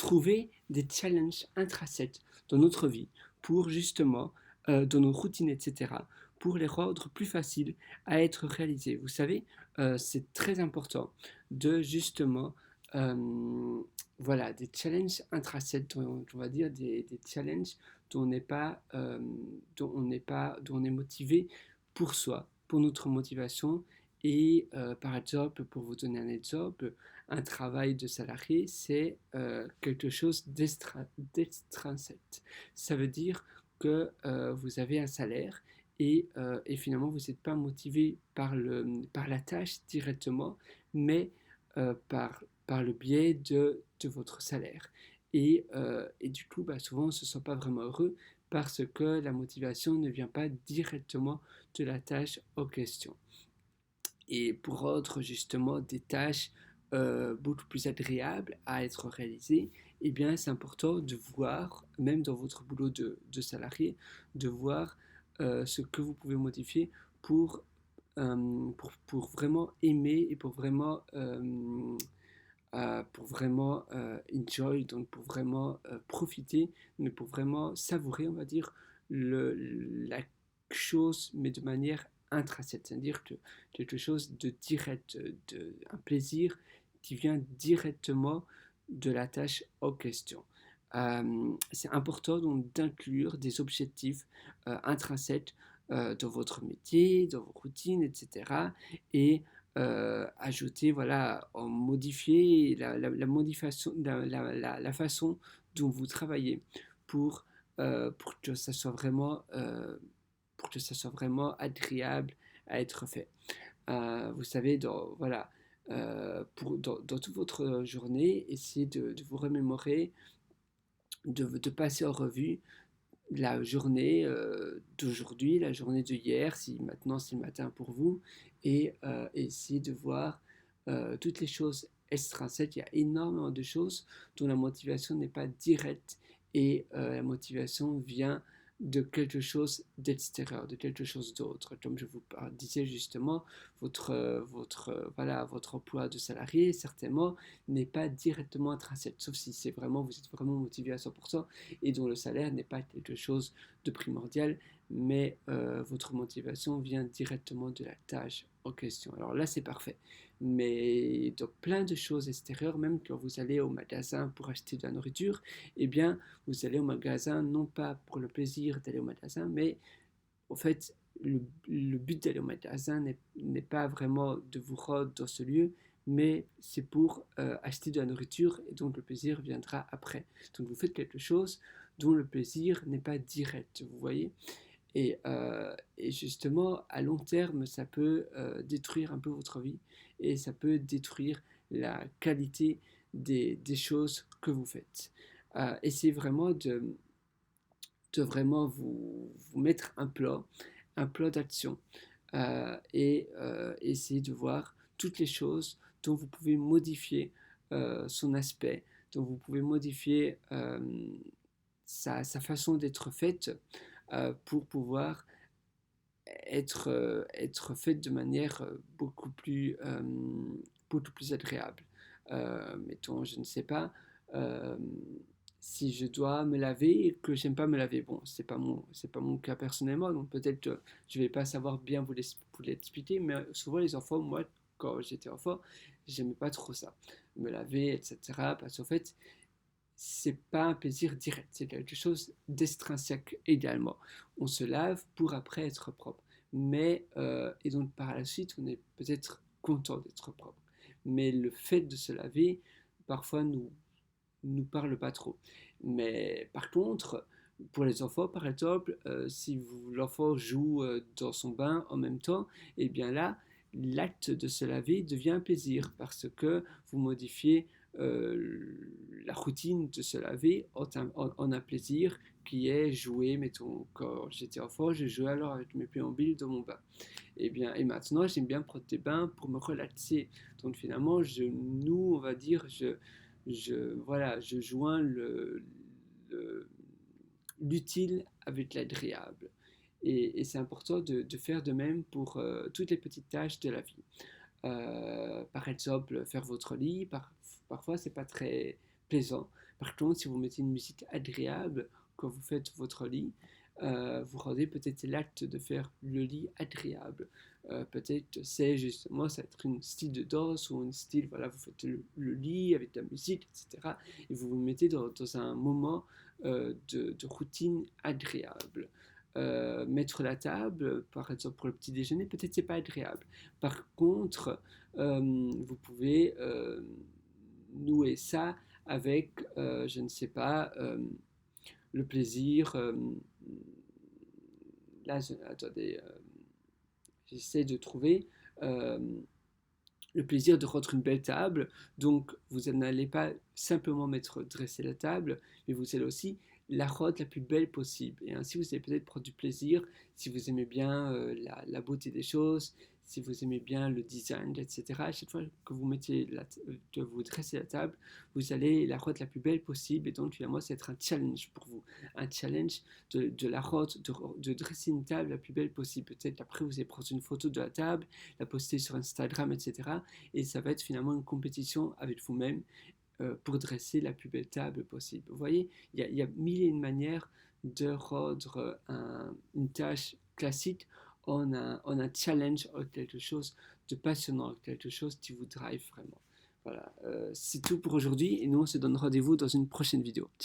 trouver des challenges intrinsèques dans notre vie pour justement, dans nos routines, etc., pour les rendre plus faciles à être réalisés. Vous savez, c'est très important de justement, voilà, des challenges intrinsèques, on va dire des challenges dont on n'est pas, dont on est motivé pour soi, pour notre motivation. Et par exemple, pour vous donner un exemple, un travail de salarié, c'est quelque chose d'extrinsèque. Ça veut dire que vous avez un salaire et finalement vous n'êtes pas motivé par la tâche directement, mais par le biais de votre salaire. Et du coup, bah, souvent on ne se sent pas vraiment heureux parce que la motivation ne vient pas directement de la tâche en question. Et pour rendre justement des tâches beaucoup plus agréables à être réalisées, eh bien c'est important de voir, même dans votre boulot de salarié, de voir ce que vous pouvez modifier pour, pour vraiment aimer et pour vraiment enjoy, donc pour vraiment profiter, mais pour vraiment savourer, on va dire, la chose, mais de manière intrinsèque, c'est-à-dire que quelque chose de direct, un plaisir qui vient directement de la tâche en question. C'est important donc d'inclure des objectifs intrinsèques dans votre métier, dans vos routines, etc. Et ajouter, voilà, en modifier la modification, la façon dont vous travaillez pour, pour que ça soit vraiment, pour que ça soit vraiment agréable à être fait. Vous savez, voilà, dans toute votre journée, essayez de vous remémorer, de passer en revue la journée d'aujourd'hui, la journée de hier, si maintenant c'est le matin pour vous, et essayer de voir toutes les choses extrinsèques. Il y a énormément de choses dont la motivation n'est pas directe et la motivation vient de quelque chose d'extérieur, de quelque chose d'autre. Comme je vous disais justement, voilà, votre emploi de salarié, certainement, n'est pas directement intrinsèque, sauf si c'est vraiment, vous êtes vraiment motivé à 100% et dont le salaire n'est pas quelque chose de primordial, mais votre motivation vient directement de la tâche en question. Alors là, c'est parfait. Mais dans plein de choses extérieures, même quand vous allez au magasin pour acheter de la nourriture, eh bien, vous allez au magasin non pas pour le plaisir d'aller au magasin, mais en fait, le but d'aller au magasin n'est pas vraiment de vous rendre dans ce lieu, mais c'est pour acheter de la nourriture et donc le plaisir viendra après. Donc vous faites quelque chose dont le plaisir n'est pas direct, vous voyez. Et justement, à long terme, ça peut détruire un peu votre vie et ça peut détruire la qualité des choses que vous faites. Essayez vraiment de vraiment vous mettre un plan d'action et essayer de voir toutes les choses dont vous pouvez modifier son aspect, dont vous pouvez modifier sa façon d'être faite pour pouvoir être faite de manière beaucoup plus agréable. Mettons, je ne sais pas, euh, si je dois me laver et que j'aime pas me laver. Bon, c'est pas mon cas personnellement, donc peut-être que je vais pas savoir bien vous l'expliquer, mais souvent les enfants, moi, quand j'étais enfant, j'aimais pas trop ça, me laver, etc. Parce qu'en fait, c'est pas un plaisir direct, c'est quelque chose d'extrinsèque également. On se lave pour après être propre. Et donc par la suite, on est peut-être content d'être propre. Mais le fait de se laver, parfois, nous parle pas trop. Mais par contre, pour les enfants, par exemple, si l'enfant joue dans son bain en même temps, et bien là, l'acte de se laver devient un plaisir parce que vous modifiez la routine de se laver en un plaisir qui est jouer, mettons, quand j'étais enfant, je jouais alors avec mes préambules dans mon bain. Et maintenant, j'aime bien prendre des bains pour me relaxer. Donc finalement, on va dire, voilà, je joins le- l'utile avec l'agréable. Et c'est important de faire de même pour toutes les petites tâches de la vie. Par exemple, faire votre lit, parfois c'est pas très plaisant Par contre, si vous mettez une musique agréable quand vous faites votre lit, vous rendez peut-être l'acte de faire le lit agréable. Peut-être c'est justement, ça va être un style de danse ou un style, voilà, vous faites le lit avec la musique, etc. Et vous vous mettez dans un moment de routine agréable. Mettre la table, par exemple pour le petit déjeuner, peut-être c'est pas agréable. Par contre, vous pouvez nouer ça avec, je ne sais pas, le plaisir. Là, attendez, j'essaie de trouver le plaisir de rendre une belle table. Donc, vous n'allez pas simplement dresser la table, mais vous allez aussi la rendre la plus belle possible. Et ainsi, vous allez peut-être prendre du plaisir si vous aimez bien la beauté des choses, si vous aimez bien le design, etc. À chaque fois que que vous dressez la table, vous allez la rendre la plus belle possible. Et donc, finalement, c'est être un challenge pour vous. Un challenge de la rendre, de dresser une table la plus belle possible. Peut-être après, vous allez prendre une photo de la table, la poster sur Instagram, etc. Et ça va être finalement une compétition avec vous-même pour dresser la plus belle table possible. Vous voyez, il y a mille et une manières de rendre une tâche classique en un challenge, en quelque chose de passionnant, quelque chose qui vous drive vraiment. Voilà, c'est tout pour aujourd'hui et nous on se donne rendez-vous dans une prochaine vidéo. Ciao.